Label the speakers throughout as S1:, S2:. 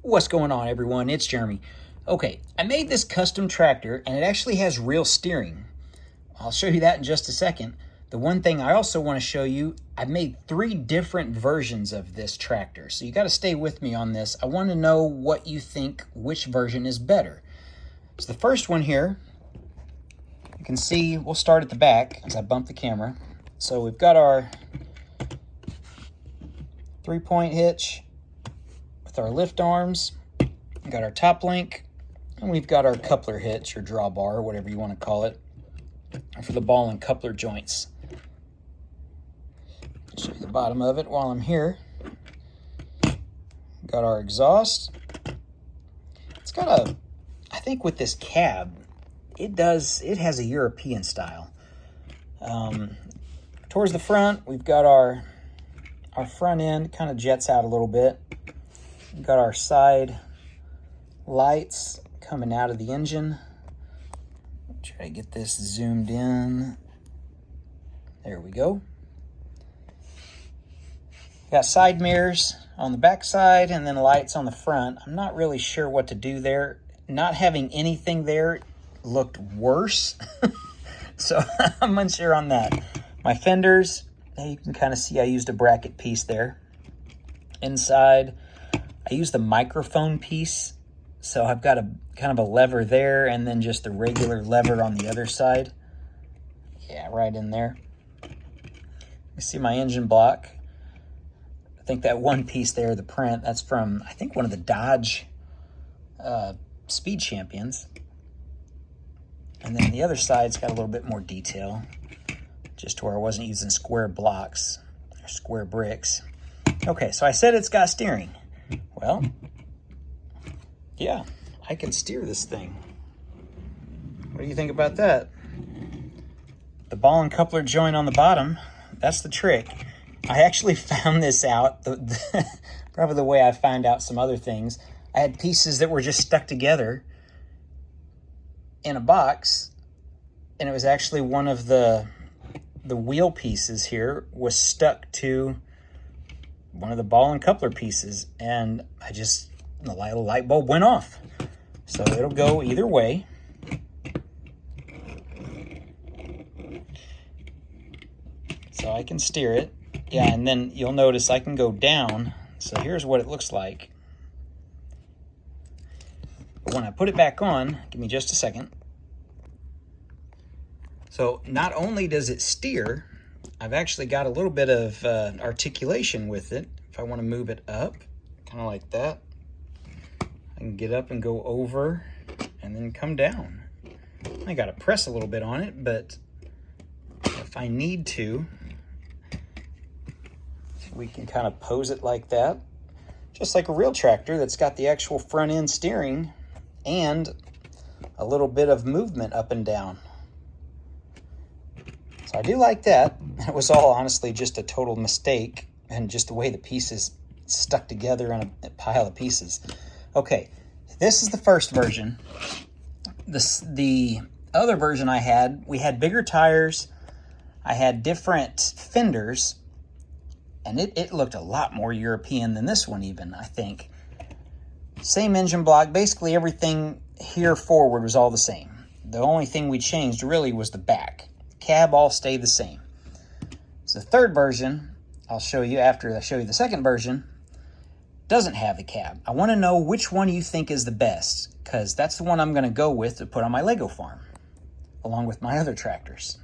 S1: What's going on, everyone? It's Jeremy. Okay, I made this custom tractor and it actually has real steering. I'll show you that in just a second. The one thing I also want to show you, I've made 3 different versions of this tractor. So you got to stay with me on this. I want to know what you think, which version is better. So the first one here, you can see, we'll start at the back as I bump the camera. So we've got our 3-point hitch with our lift arms. We've got our top link, and we've got our coupler hitch or drawbar, whatever you want to call it, for the ball and coupler joints. I'll show you the bottom of it while I'm here. Got our exhaust. It's got a, I think with this cab, it has a European style. Towards the front, we've got our front end kind of jets out a little bit. We've got our side lights coming out of the engine. Try to get this zoomed in. There we go. Got side mirrors on the back side and then lights on the front. I'm not really sure what to do there. Not having anything there looked worse. So I'm unsure on that. My fenders, you can kind of see I used a bracket piece there. Inside, I used the microphone piece. So I've got a kind of a lever there and then just the regular lever on the other side. Yeah, right in there. You see my engine block. I think that one piece there, the print, that's from, I think, one of the Dodge Speed Champions. And then the other side's got a little bit more detail, just to where I wasn't using square blocks or square bricks. Okay, so I said it's got steering. Well, yeah, I can steer this thing. What do you think about that? The ball and coupler joint on the bottom, that's the trick. I actually found this out, probably the way I found out some other things. I had pieces that were just stuck together in a box, and it was actually one of the wheel pieces here was stuck to one of the ball and coupler pieces, and the light bulb went off. So it'll go either way. So I can steer it. Yeah, and then you'll notice I can go down. So here's what it looks like. But when I put it back on, give me just a second. So not only does it steer, I've actually got a little bit of articulation with it. If I want to move it up, kind of like that, I can get up and go over and then come down. I got to press a little bit on it, but if I need to, we can kind of pose it like that, just like a real tractor that's got the actual front end steering and a little bit of movement up and down. So I do like that. It was all honestly just a total mistake and just the way the pieces stuck together on a pile of pieces. Okay, this is the first version. The other version I had, we had bigger tires. I had different fenders, and it looked a lot more European than this one even, I think. Same engine block. Basically everything here forward was all the same. The only thing we changed really was the back. Cab all stayed the same. So the third version, I'll show you after I show you the second version, doesn't have the cab. I want to know which one you think is the best, because that's the one I'm going to go with to put on my Lego farm, along with my other tractors.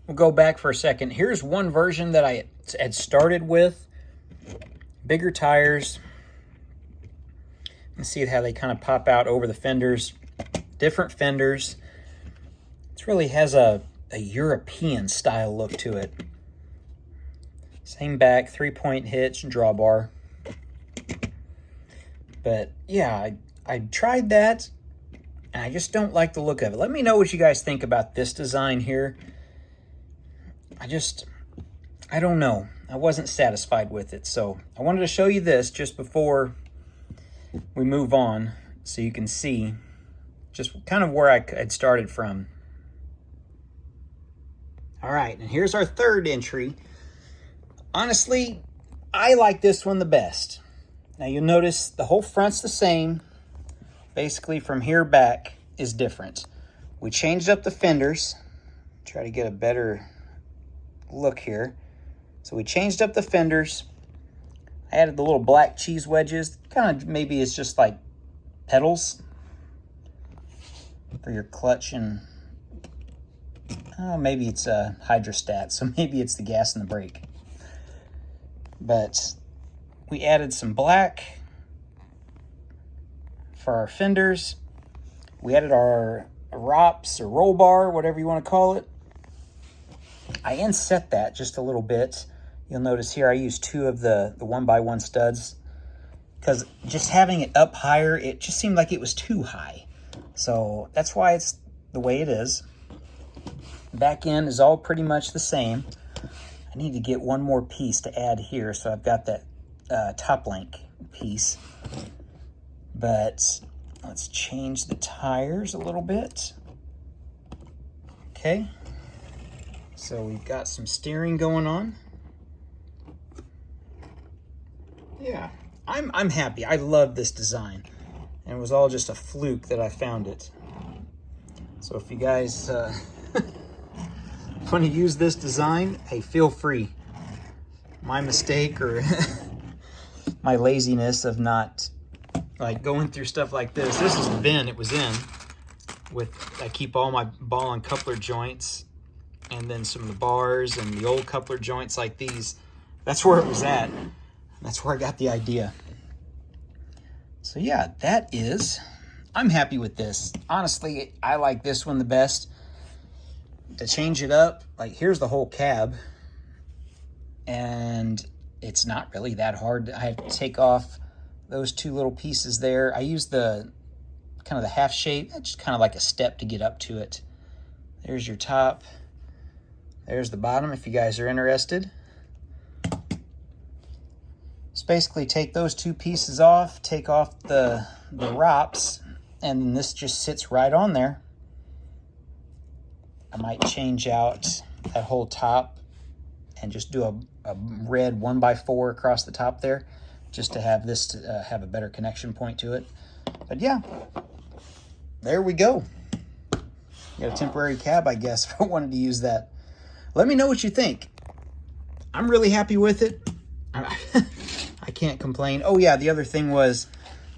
S1: We'll go back for a second. Here's one version that I had started with. Bigger tires. You see how they kind of pop out over the fenders. Different fenders. It really has a European style look to it. Same back, 3-point hitch and drawbar. But yeah, I tried that and I just don't like the look of it. Let me know what you guys think about this design here. I don't know. I wasn't satisfied with it. So I wanted to show you this just before we move on so you can see just kind of where I had started from. All right, and here's our third entry. honestly, I like this one the best. Now you'll notice the whole front's the same. Basically from here back is different. We changed up the fenders. Try to get a better look here. So we changed up the fenders. I added the little black cheese wedges. Kind of maybe it's just like pedals for your clutch, and maybe it's a hydrostat, so maybe it's the gas and the brake. But we added some black for our fenders. We added our ROPS or roll bar, whatever you want to call it. I inset that just a little bit. You'll notice here I used 2 of the 1x1 studs, because just having it up higher, it just seemed like it was too high. So that's why it's the way it is. Back end is all pretty much the same. I need to get one more piece to add here, so I've got that top link piece. But let's change the tires a little bit. Okay, so we've got some steering going on. Yeah, I'm happy. I love this design, and it was all just a fluke that I found it. So if you guys want to use this design, hey, feel free. My mistake or my laziness of not like going through stuff like this. This is the bin it was in. I keep all my ball and coupler joints, and then some of the bars and the old coupler joints like these. That's where it was at. That's where I got the idea. So yeah, I'm happy with this. Honestly, I like this one the best. To change it up, like here's the whole cab, and it's not really that hard. I have to take off those 2 little pieces there. I use the kind of the half shape, just kind of like a step to get up to it. There's your top. There's the bottom if you guys are interested. Just basically take those 2 pieces off, take off the ROPS, and then this just sits right on there. I might change out that whole top and just do a red 1x4 across the top there, just to have this to have a better connection point to it. But yeah, there we go. Got a temporary cab, I guess, if I wanted to use that. Let me know what you think. I'm really happy with it. I can't complain. Oh yeah, the other thing was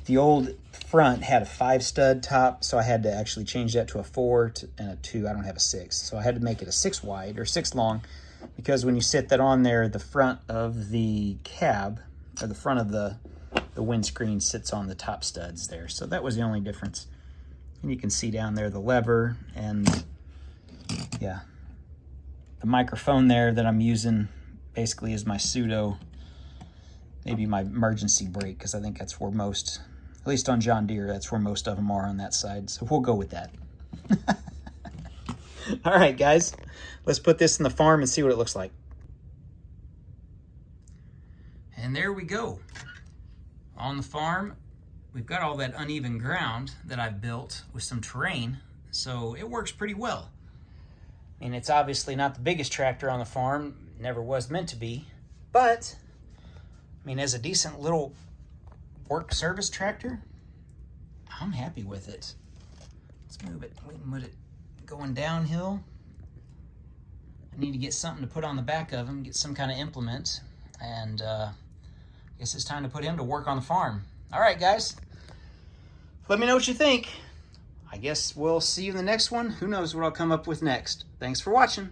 S1: the old front had a 5 stud top, so I had to actually change that to a 4 and a 2. I don't have a 6, so I had to make it a 6 wide or 6 long, because when you sit that on there, the front of the cab or the front of the windscreen sits on the top studs there. So that was the only difference. And you can see down there the lever, and yeah, the microphone there that I'm using basically is my pseudo, maybe my emergency brake, because I think that's where most, at least on John Deere, that's where most of them are on that side. So we'll go with that. All right, guys, let's put this in the farm and see what it looks like. And there we go. On the farm, we've got all that uneven ground that I've built with some terrain, so it works pretty well. I mean, it's obviously not the biggest tractor on the farm, never was meant to be, but I mean, as a decent little work service tractor, I'm happy with it. Let's move it. We can put it going downhill. I need to get something to put on the back of him, get some kind of implement, and I guess it's time to put him to work on the farm. All right, guys, let me know what you think. I guess we'll see you in the next one. Who knows what I'll come up with next. Thanks for watching.